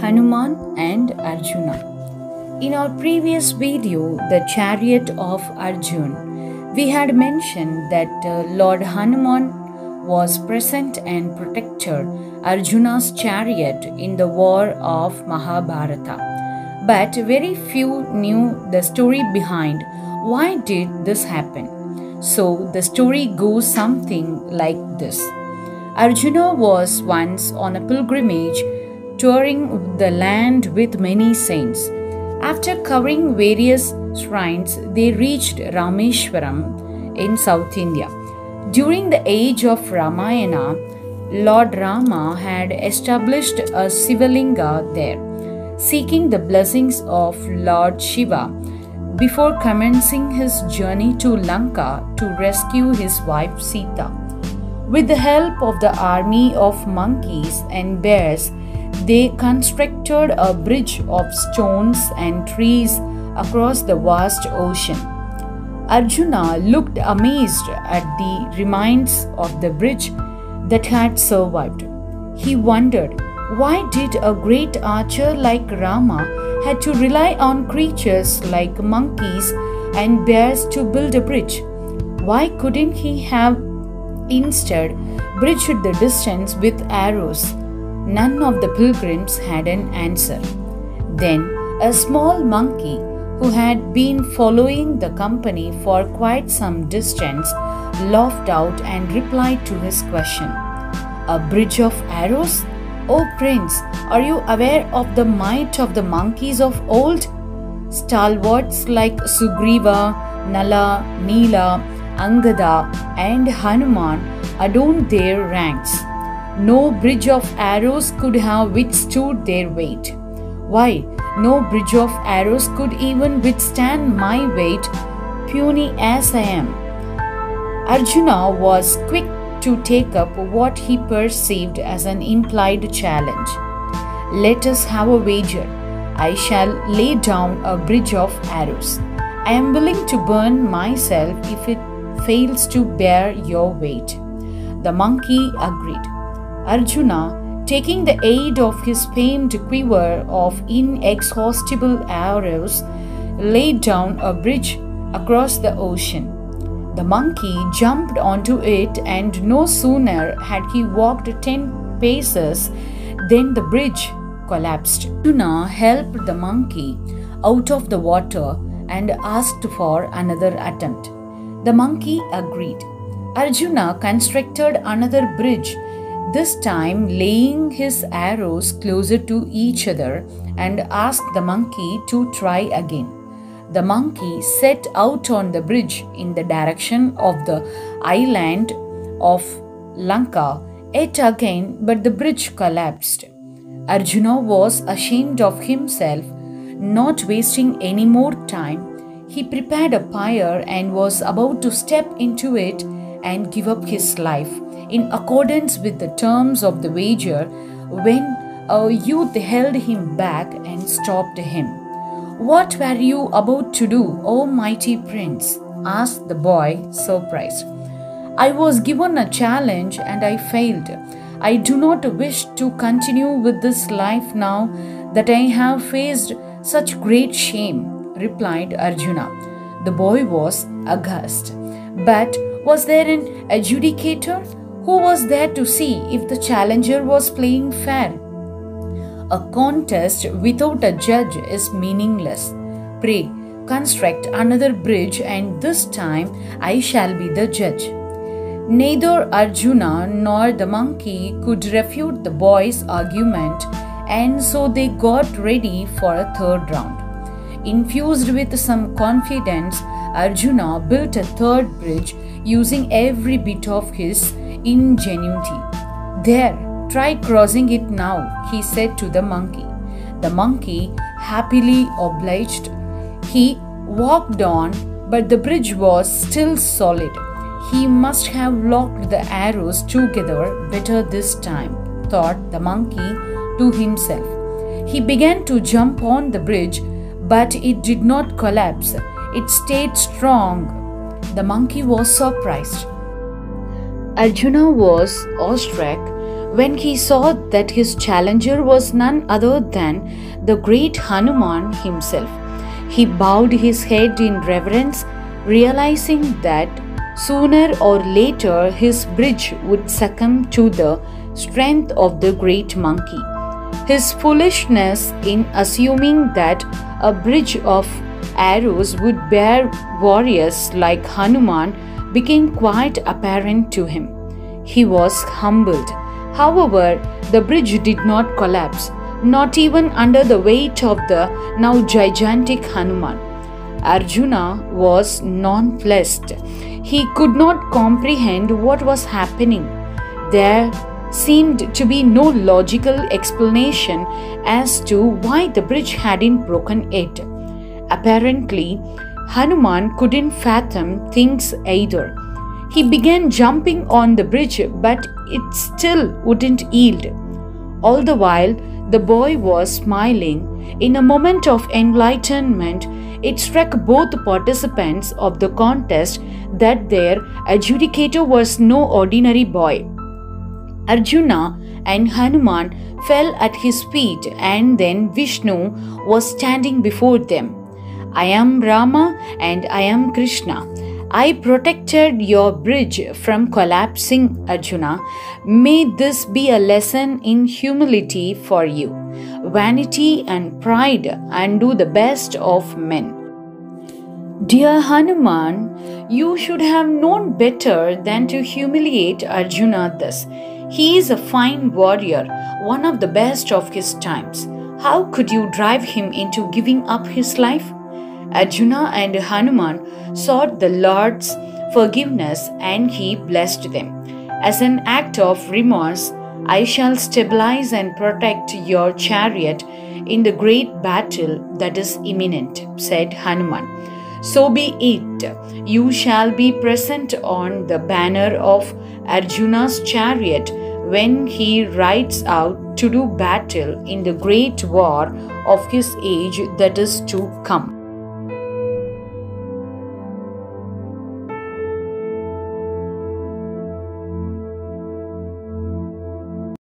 Hanuman and Arjuna. In our previous video, the Chariot of Arjun, we had mentioned that Lord Hanuman was present and protected Arjuna's chariot in the war of Mahabharata. But very few knew the story behind why did this happen. So the story goes something like this. Arjuna was once on a pilgrimage touring the land with many saints. After covering various shrines, they reached Rameshwaram in South India. During the age of Ramayana, Lord Rama had established a Sivalinga there, seeking the blessings of Lord Shiva before commencing his journey to Lanka to rescue his wife Sita. With the help of the army of monkeys and bears, they constructed a bridge of stones and trees across the vast ocean. Arjuna looked amazed at the remains of the bridge that had survived. He wondered, why did a great archer like Rama had to rely on creatures like monkeys and bears to build a bridge? Why couldn't he have instead bridged the distance with arrows? None of the pilgrims had an answer. Then a small monkey who had been following the company for quite some distance laughed out and replied to his question. A bridge of arrows? Oh Prince, are you aware of the might of the monkeys of old? Stalwarts like Sugriva, Nala, Neela, Angada and Hanuman adorned their ranks. No bridge of arrows could have withstood their weight. Why, no bridge of arrows could even withstand my weight, puny as I am. Arjuna was quick to take up what he perceived as an implied challenge. Let us have a wager. I shall lay down a bridge of arrows. I am willing to burn myself if it fails to bear your weight. The monkey agreed. Arjuna, taking the aid of his famed quiver of inexhaustible arrows, laid down a bridge across the ocean. The monkey jumped onto it, and no sooner had he walked 10 paces than the bridge collapsed. Arjuna helped the monkey out of the water and asked for another attempt. The monkey agreed. Arjuna constructed another bridge, this time laying his arrows closer to each other, and asked the monkey to try again. The monkey set out on the bridge in the direction of the island of Lanka yet again, but the bridge collapsed. Arjuna was ashamed of himself. Not wasting any more time, he prepared a pyre and was about to step into it and give up his life in accordance with the terms of the wager when a youth held him back and stopped him. What were you about to do, O mighty prince? Asked the boy, surprised. I was given a challenge and I failed. I do not wish to continue with this life now that I have faced such great shame, replied Arjuna. The boy was aghast. But was there an adjudicator? Who was there to see if the challenger was playing fair? A contest without a judge is meaningless. Pray, construct another bridge, and this time I shall be the judge. Neither Arjuna nor the monkey could refute the boy's argument, and so they got ready for a third round. Infused with some confidence, Arjuna built a third bridge using every bit of his ingenuity. There, try crossing it now, he said to the monkey. The monkey happily obliged. He walked on, but the bridge was still solid. He must have locked the arrows together better this time, thought the monkey to himself. He began to jump on the bridge, but it did not collapse. It stayed strong. The monkey was surprised. Arjuna was awestruck When he saw that his challenger was none other than the great Hanuman himself, he bowed his head in reverence, realizing that sooner or later his bridge would succumb to the strength of the great monkey. His foolishness in assuming that a bridge of arrows would bear warriors like Hanuman became quite apparent to him. He was humbled. However, the bridge did not collapse, not even under the weight of the now gigantic Hanuman. Arjuna was nonplussed. He could not comprehend what was happening. There seemed to be no logical explanation as to why the bridge hadn't broken yet. Apparently, Hanuman couldn't fathom things either. He began jumping on the bridge, but it still wouldn't yield. All the while, the boy was smiling. In a moment of enlightenment, it struck both participants of the contest that their adjudicator was no ordinary boy. Arjuna and Hanuman fell at his feet, and then Vishnu was standing before them. I am Rama and I am Krishna. I protected your bridge from collapsing, Arjuna. May this be a lesson in humility for you. Vanity and pride undo the best of men. Dear Hanuman, you should have known better than to humiliate Arjuna thus. He is a fine warrior, one of the best of his times. How could you drive him into giving up his life? Arjuna and Hanuman sought the Lord's forgiveness and he blessed them. As an act of remorse, I shall stabilize and protect your chariot in the great battle that is imminent, said Hanuman. So be it. You shall be present on the banner of Arjuna's chariot when he rides out to do battle in the great war of his age that is to come.